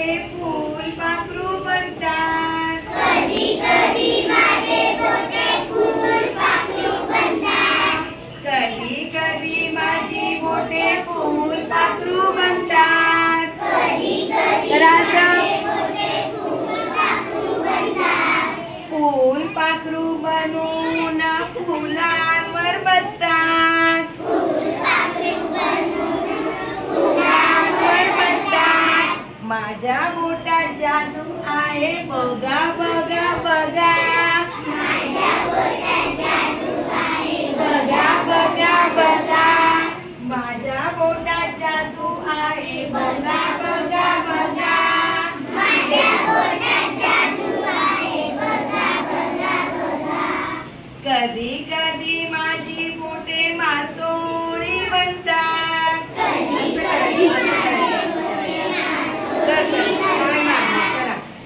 बोटे फूल पाखरू बनतात. कधी कधी माझे बोटे फूल पाखरू बनतात. कधी कधी माझी बोटे फूल पाखरू बनतात. कधी कधी माझे बोटे फूल पाखरू बनतात. फूल पाखरू बनून फुलांवर बसतात. फूल पाखरू बनून फुलांवर बसतात. माझ्या बोटात जादू आहे बघा बघा बघा. माझ्या बोटात जादू आहे बघा बघा बघा. माझ्या बोटात जादू आहे बघा बघा बघा. माझ्या बोटात जादू आहे बघा बघा बघा. कधी कधी माझी बोटे मासोळी बनतात. कधी कधी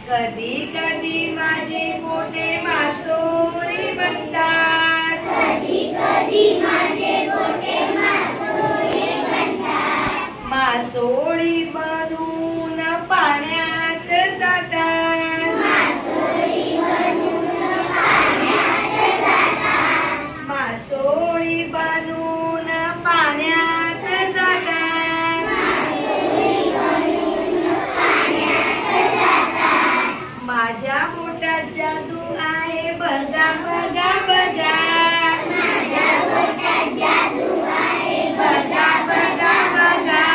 कधी कधी माझी बोटे मासोळी बनतात. कधी कधी माझे बोटे मासोळी बनतात. मासोळी बनून पाण्यात जातात. मासोळी बनून पाण्यात जातात. मासोळी बनून पाण्यात जातात. मासोळी बनून पाण्यात जातात. माझ्या बोटात जादू आहे बघा बघा बघा. माझ्या बोटात जादू आहे बघा बघा बघा.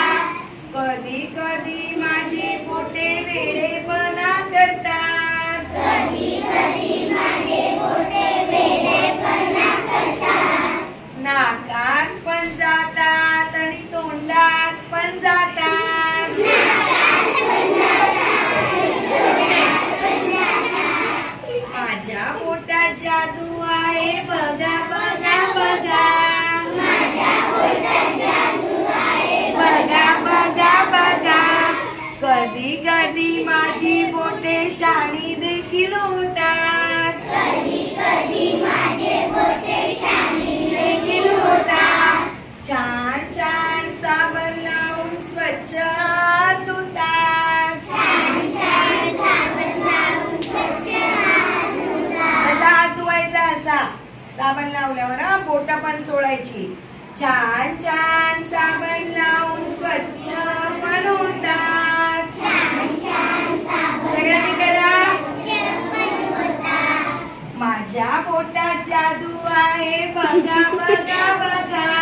कधी कधी माझी बोटे वेडेपणा करतात. कधी कधी माझे बोटे वेडेपणा करतात. नाकात पण जातात आणि तोंडात पण जातात. माझ्या बोटात जादू आहे बघा बघा बघा. माझ्या बोटात जादू आहे बघा बघा बघा. कधी कधी माझी बोटे शाणी देखील होतात. कधी कधी माझे बोटे शाणी देखील होतात. छान छान साबण लावून स्वच्छ हात धुतात. छान छान साबण लावून स्वच्छ हात धुतात. असा हात धुवायचा असा साबण लावल्यावर हा बोट पण चोळायची. छान छान साबण लावून स्वच्छ पण होतात. छान छान साबण सगळ्यांनी करा. स्वच्छ पण होतात. माझ्या बोटात जादू आहे बघा बघा बघा.